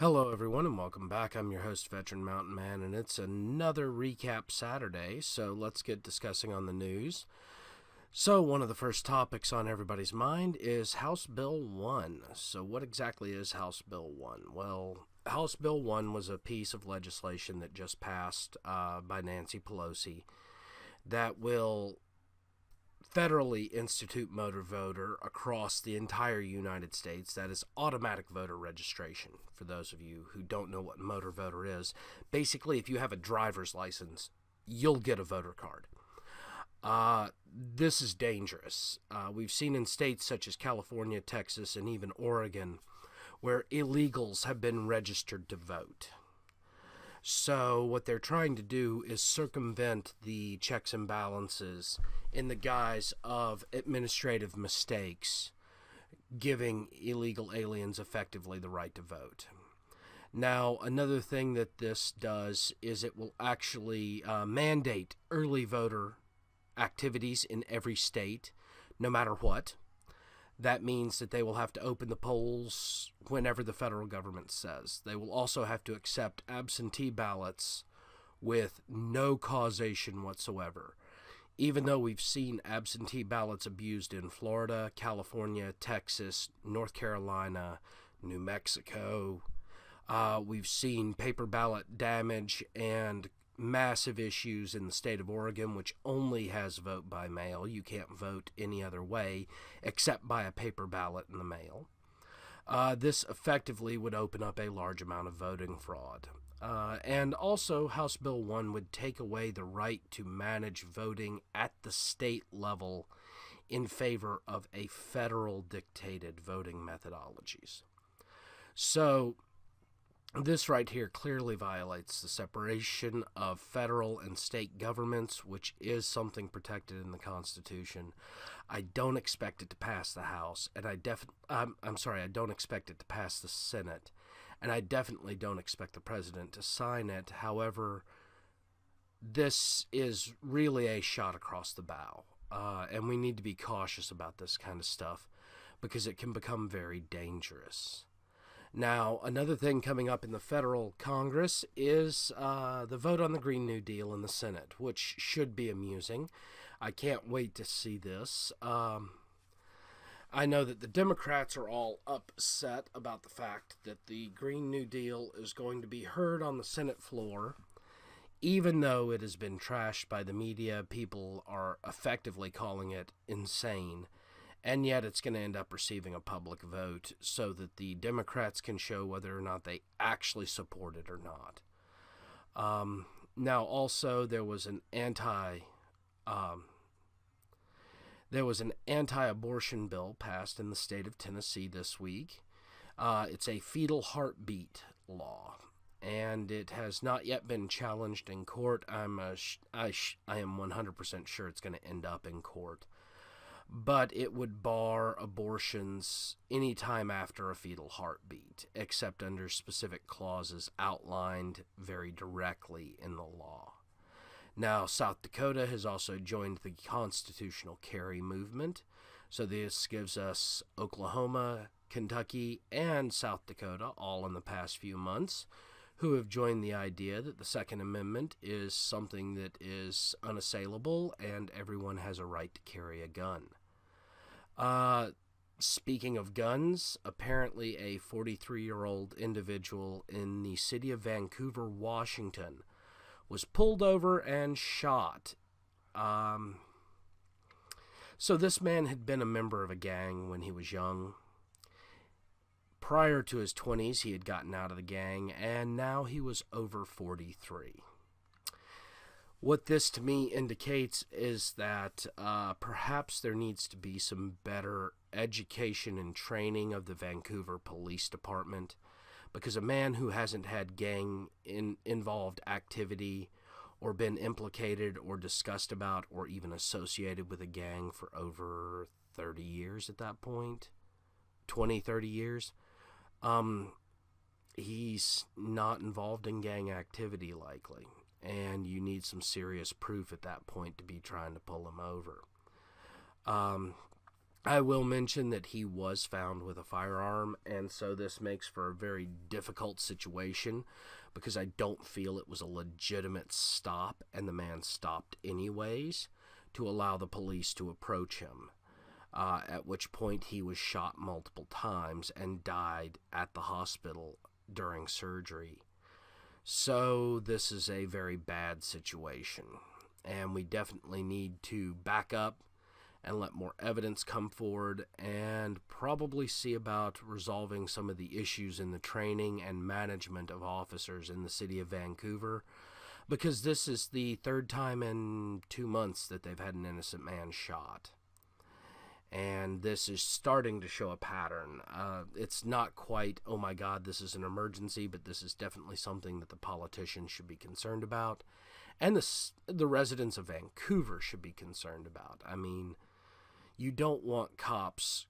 Hello, everyone, and welcome back. I'm your host, Veteran Mountain Man, and it's another recap Saturday. So let's get discussing on the news. So, one of the first topics on everybody's mind is House Bill 1. So, what exactly is House Bill 1? Well, House Bill 1 was a piece of legislation that just passed by Nancy Pelosi that will federally institute motor voter across the entire United States. That is automatic voter registration. For those of you who don't know what motor voter is, basically, if you have a driver's license, you'll get a voter card. This is dangerous. We've seen in states such as California, Texas, and even Oregon where illegals have been registered to vote. So what they're trying to do is circumvent the checks and balances in the guise of administrative mistakes, giving illegal aliens effectively the right to vote. Now, another thing that this does is it will actually mandate early voter activities in every state, no matter what. That means that they will have to open the polls whenever the federal government says. They will also have to accept absentee ballots with no causation whatsoever. Even though we've seen absentee ballots abused in Florida, California, Texas, North Carolina, New Mexico, we've seen paper ballot damage and massive issues in the state of Oregon, which only has vote by mail. You can't vote any other way except by a paper ballot in the mail. This effectively would open up a large amount of voting fraud. And also, House Bill 1 would take away the right to manage voting at the state level in favor of a federal dictated voting methodologies. So, this right here clearly violates the separation of federal and state governments, which is something protected in the Constitution. I don't expect it to pass the House, and I don't expect it to pass the Senate, and I definitely don't expect the President to sign it. However, this is really a shot across the bow, and we need to be cautious about this kind of stuff because it can become very dangerous. Now, another thing coming up in the federal Congress is the vote on the Green New Deal in the Senate, which should be amusing. I can't wait to see this. I know that the Democrats are all upset about the fact that the Green New Deal is going to be heard on the Senate floor. Even though it has been trashed by the media, people are effectively calling it insane. And yet it's going to end up receiving a public vote so that the Democrats can show whether or not they actually support it or not. Now, also, there was an anti-abortion bill passed in the state of Tennessee this week. It's a fetal heartbeat law, and it has not yet been challenged in court. I am 100% sure it's going to end up in court. But it would bar abortions any time after a fetal heartbeat, except under specific clauses outlined very directly in the law. Now, South Dakota has also joined the constitutional carry movement, so this gives us Oklahoma, Kentucky, and South Dakota, all in the past few months, who have joined the idea that the Second Amendment is something that is unassailable and everyone has a right to carry a gun. Speaking of guns, apparently a 43-year-old individual in the city of Vancouver, Washington, was pulled over and shot. So this man had been a member of a gang when he was young. Prior to his 20s, he had gotten out of the gang, and now he was over 43. What this to me indicates is that perhaps there needs to be some better education and training of the Vancouver Police Department, because a man who hasn't had gang-involved activity or been implicated or discussed about or even associated with a gang for over 30 years at that point, 20, 30 years, he's not involved in gang activity likely. And you need some serious proof at that point to be trying to pull him over. I will mention that he was found with a firearm, and so this makes for a very difficult situation because I don't feel it was a legitimate stop, and the man stopped anyways to allow the police to approach him, at which point he was shot multiple times and died at the hospital during surgery. So this is a very bad situation, and we definitely need to back up and let more evidence come forward, and probably see about resolving some of the issues in the training and management of officers in the city of Vancouver, because this is the third time in 2 months that they've had an innocent man shot. And this is starting to show a pattern. It's not quite, oh my God, this is an emergency, but this is definitely something that the politicians should be concerned about, and the residents of Vancouver should be concerned about. I mean, you don't want cops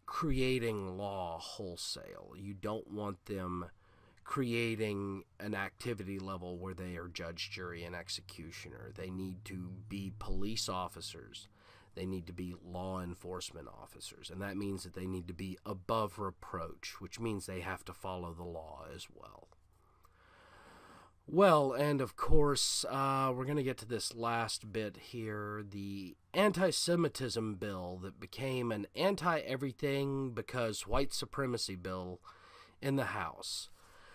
creating law wholesale. You don't want them creating an activity level where they are judge, jury, and executioner. They need to be police officers. They need to be law enforcement officers. And that means that they need to be above reproach, which means they have to follow the law as well. Well, and of course, we're going to get to this last bit here, the anti-Semitism bill that became an anti-everything because white supremacy bill in the House.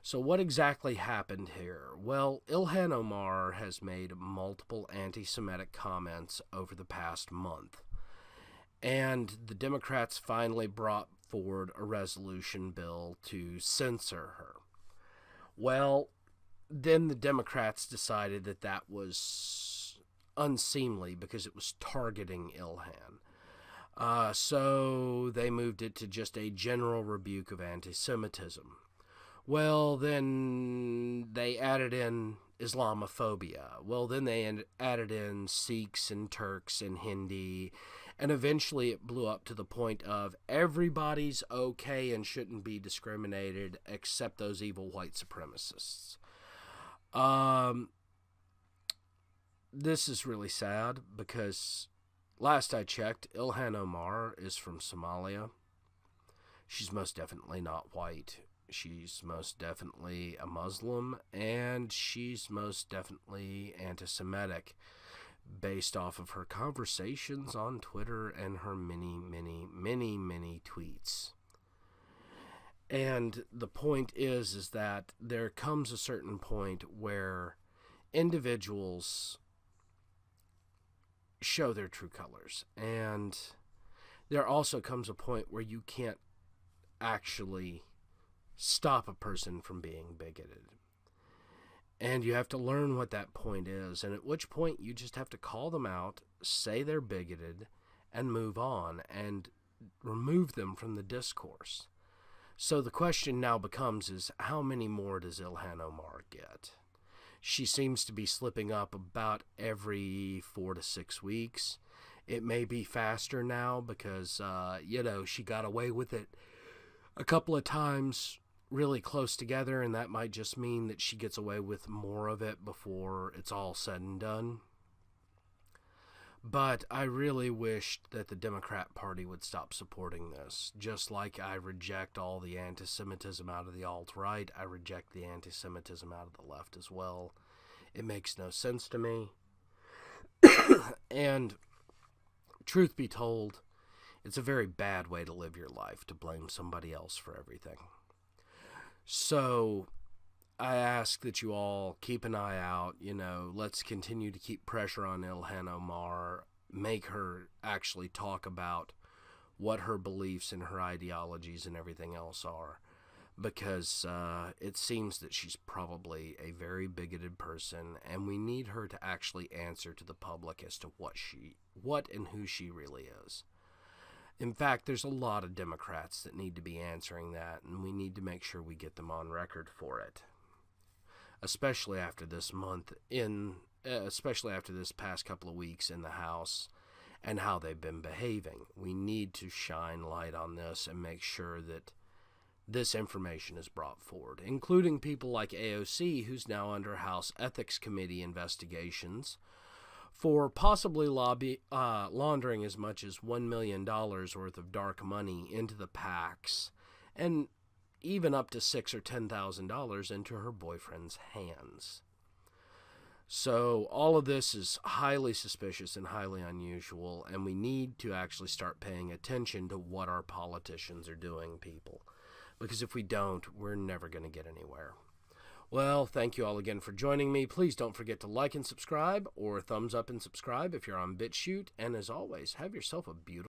So what exactly happened here? Well, Ilhan Omar has made multiple anti-Semitic comments over the past month, and the Democrats finally brought forward a resolution bill to censor her. Well, then the Democrats decided that that was unseemly because it was targeting Ilhan. So they moved it to just a general rebuke of anti-Semitism. Well, then they added in Islamophobia. Well, then they added in Sikhs and Turks and Hindi. And eventually it blew up to the point of everybody's okay and shouldn't be discriminated except those evil white supremacists. This is really sad because last I checked, Ilhan Omar is from Somalia. She's most definitely not white. She's most definitely a Muslim, and she's most definitely anti-Semitic based off of her conversations on Twitter and her many tweets. And the point is that there comes a certain point where individuals show their true colors. And there also comes a point where you can't actually stop a person from being bigoted. And you have to learn what that point is, and at which point you just have to call them out, say they're bigoted, and move on, and remove them from the discourse. So the question now becomes is, how many more does Ilhan Omar get? She seems to be slipping up about every 4 to 6 weeks. It may be faster now because, she got away with it a couple of times really close together, and that might just mean that she gets away with more of it before it's all said and done. But I really wished that the Democrat Party would stop supporting this. Just like I reject all the anti-Semitism out of the alt-right, I reject the anti-Semitism out of the left as well. It makes no sense to me. And truth be told, it's a very bad way to live your life, to blame somebody else for everything. So I ask that you all keep an eye out. Let's continue to keep pressure on Ilhan Omar, make her actually talk about what her beliefs and her ideologies and everything else are, because it seems that she's probably a very bigoted person, and we need her to actually answer to the public as to what and who she really is. In fact, there's a lot of Democrats that need to be answering that, and we need to make sure we get them on record for it. Especially after this past couple of weeks in the House and how they've been behaving. We need to shine light on this and make sure that this information is brought forward, including people like AOC, who's now under House Ethics Committee investigations for possibly laundering as much as $1 million worth of dark money into the PACs, and even up to $6,000 or $10,000 into her boyfriend's hands. So all of this is highly suspicious and highly unusual, and we need to actually start paying attention to what our politicians are doing, people. Because if we don't, we're never going to get anywhere. Well, thank you all again for joining me. Please don't forget to like and subscribe, or thumbs up and subscribe if you're on BitChute. And as always, have yourself a beautiful